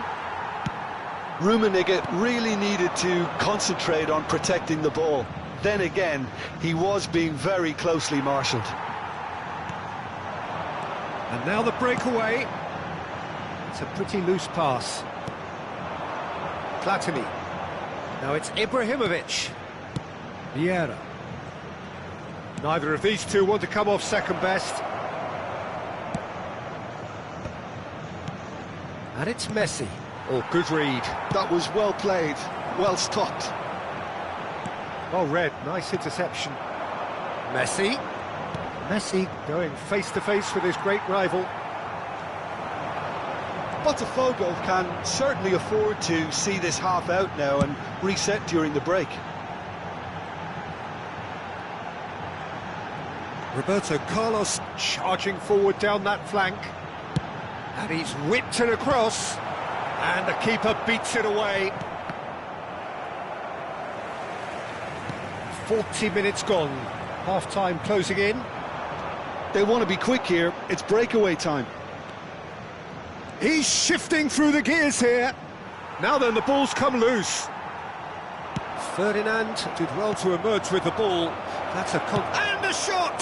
Rummenigge really needed to concentrate on protecting the ball. Then again, he was being very closely marshalled. And now the breakaway. It's a pretty loose pass. Platini. Now it's Ibrahimovic. Vieira. Neither of these two want to come off second best. And it's Messi. Oh, good read. That was well played, well stopped. Well read, nice interception. Messi. Messi going face to face with his great rival. Botafogo can certainly afford to see this half out now and reset during the break. Roberto Carlos charging forward down that flank. And he's whipped it across. And the keeper beats it away. 40 minutes gone. Half-time closing in. They want to be quick here. It's breakaway time. He's shifting through the gears here. Now then, the ball's come loose. Ferdinand did well to emerge with the ball. That's a and the shot!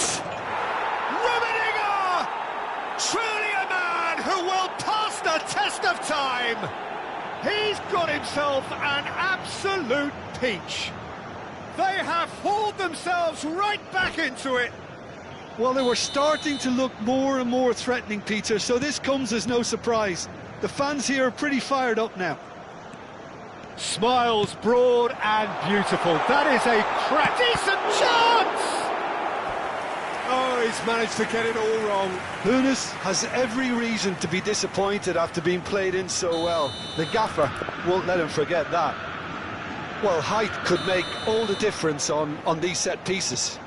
Rummenigge! Truly a man who will pass the test of time. He's got himself an absolute peach. They have hauled themselves right back into it. Well, they were starting to look more and more threatening, Peter, so this comes as no surprise. The fans here are pretty fired up now. Smiles broad and beautiful. That is a crack. Decent chance! Oh, he's managed to get it all wrong. Nunes has every reason to be disappointed after being played in so well. The gaffer won't let him forget that. Well, height could make all the difference on these set pieces.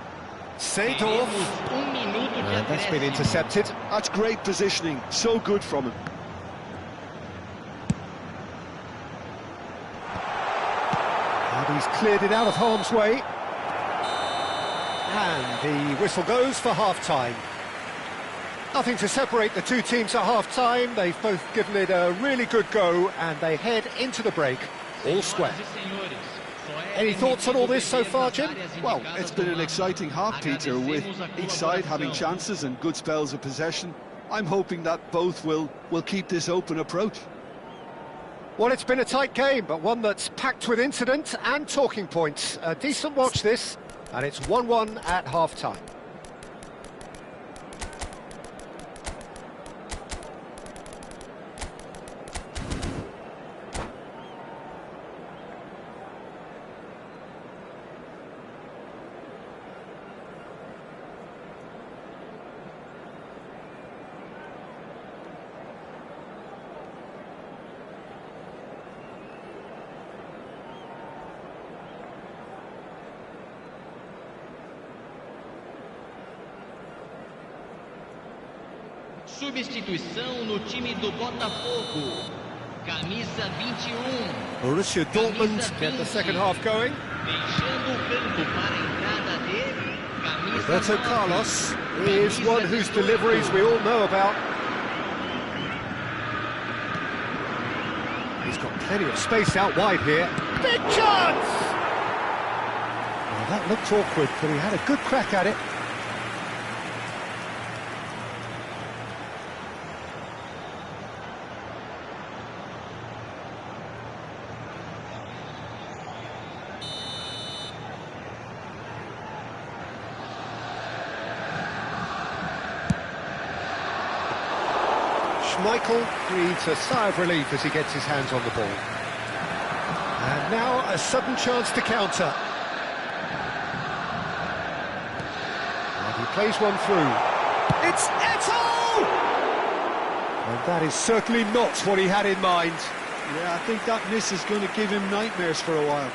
Seedorf. And that's been intercepted. That's great positioning, so good from him. And he's cleared it out of harm's way. And the whistle goes for half-time. Nothing to separate the two teams at half-time. They've both given it a really good go, and they head into the break all square. Any thoughts on all this so far, Jim? Well, it's been an exciting half, Peter, with each side having chances and good spells of possession. I'm hoping that both will keep this open approach. Well, it's been a tight game, but one that's packed with incident and talking points. A decent watch this, and it's 1-1 at half-time. Substituição no time do Botafogo. Camisa 21. Borussia Dortmund get the second half going. Deixando o campo para a entrada dele. Camisa Roberto Carlos is one whose deliveries we all know about. He's got plenty of space out wide here. Big chance! Well, that looked awkward, but he had a good crack at it. Michael breathes a sigh of relief as he gets his hands on the ball. And now a sudden chance to counter. And he plays one through. It's Eto'o! And that is certainly not what he had in mind. Yeah, I think that miss is going to give him nightmares for a while.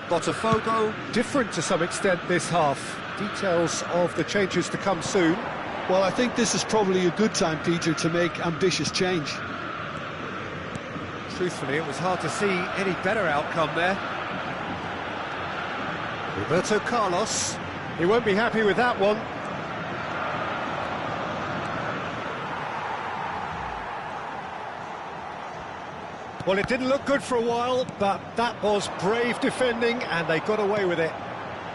Botafogo, different to some extent this half. Details of the changes to come soon. Well, I think this is probably a good time, Peter, to make ambitious change. Truthfully, it was hard to see any better outcome there. Roberto Carlos, he won't be happy with that one. Well, it didn't look good for a while, but that was brave defending, and they got away with it.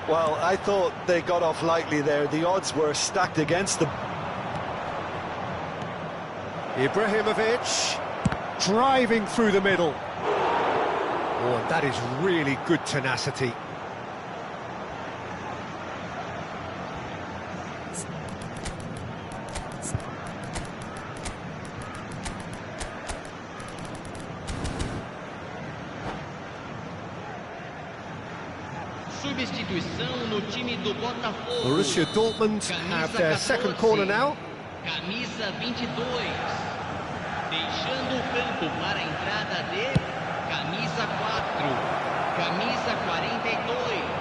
Well, I thought they got off lightly there. The odds were stacked against them. Ibrahimovic, driving through the middle. Oh, and that is really good tenacity. substituição no time do Botafogo. Borussia Dortmund have their second corner now. Camisa 22. Deixando o campo para a entrada de camisa 4. Camisa 42.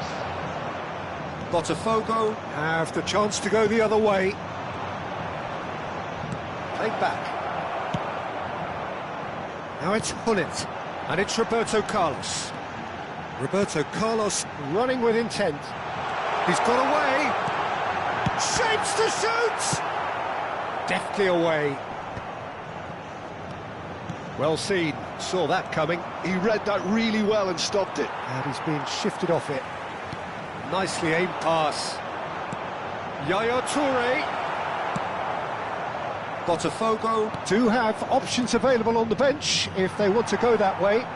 Botafogo have the chance to go the other way. Played back. Now it's Hullet, and it's Roberto Carlos. Roberto Carlos running with intent. He's got away. Shapes to shoot! Deftly away. Well seen, saw that coming. He read that really well and stopped it. And he's being shifted off it. Nicely aimed pass. Yaya Toure. Botafogo do have options available on the bench if they want to go that way.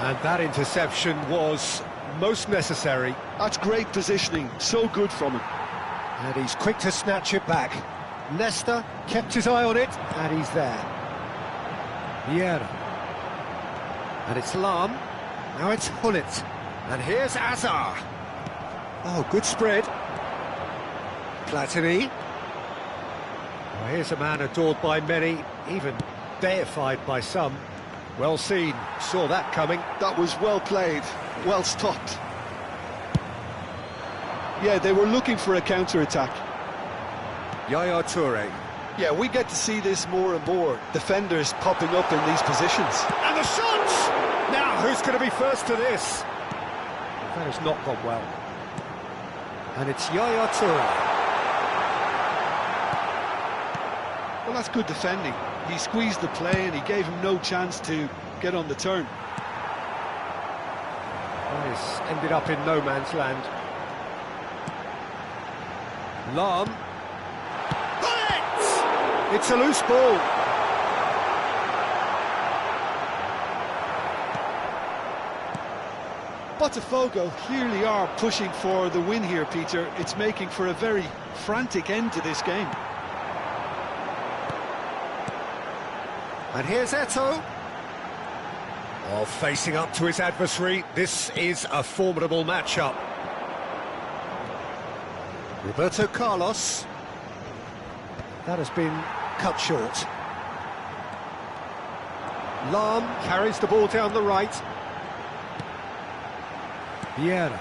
And that interception was most necessary. That's great positioning, so good from him. And he's quick to snatch it back. Nesta kept his eye on it, and he's there. Vieira. And it's Lahm. Now it's Hullet. And here's Azar. Oh, good spread. Platini. Well, here's a man adored by many, even deified by some. Well seen, saw that coming. That was well played, well stopped. Yeah, they were looking for a counter-attack. Yaya Toure. Yeah, we get to see this more and more. Defenders popping up in these positions. And the shot! Now, who's going to be first to this? That has not gone well. And it's Yaya Toure. Well, that's good defending. He squeezed the play and he gave him no chance to get on the turn. Well, he's ended up in no man's land. Lahm. Bullet! It's a loose ball. Botafogo clearly are pushing for the win here, Peter. It's making for a very frantic end to this game. And here's Eto'o. Oh, facing up to his adversary. This is a formidable matchup. Roberto Carlos. That has been cut short. Lahm carries the ball down the right. Vieira.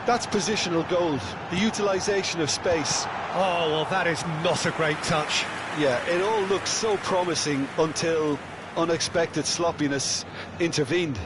That's positional gold, the utilisation of space. Oh, well, that is not a great touch. Yeah, it all looked so promising until unexpected sloppiness intervened.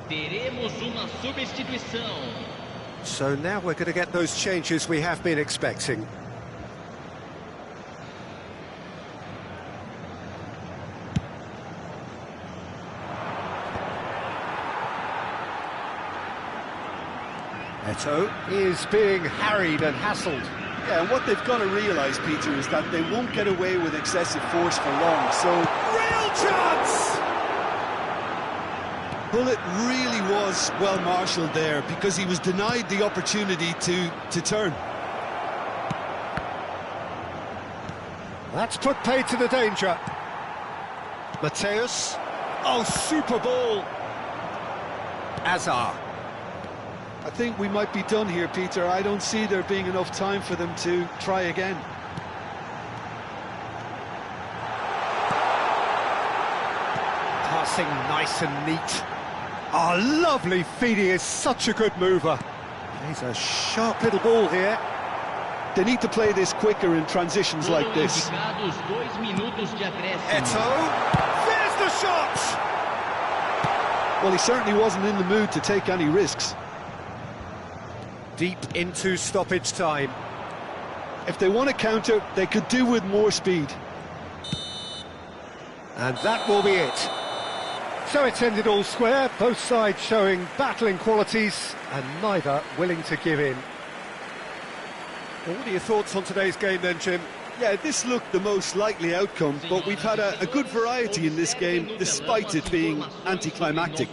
Teremos uma substituição. So now we're going to get those changes we have been expecting. Eto'o is being harried and hassled. Yeah, and what they've got to realise, Peter, is that they won't get away with excessive force for long, so... Real chance! Bullet really was well marshalled there because he was denied the opportunity to turn. That's put paid to the danger. Mateus. Oh, super ball. Azar. I think we might be done here, Peter. I don't see there being enough time for them to try again. Passing nice and neat. Oh, lovely feed. He is such a good mover. He's a sharp little ball here. They need to play this quicker in transitions like this. Eto'o. There's the shot! Well, he certainly wasn't in the mood to take any risks. deep into stoppage time. If they want to counter, they could do with more speed. And that will be it. So it's ended all square, both sides showing battling qualities and neither willing to give in. Well, what are your thoughts on today's game then, Jim? Yeah, this looked the most likely outcome, but we've had a good variety in this game, despite it being anticlimactic.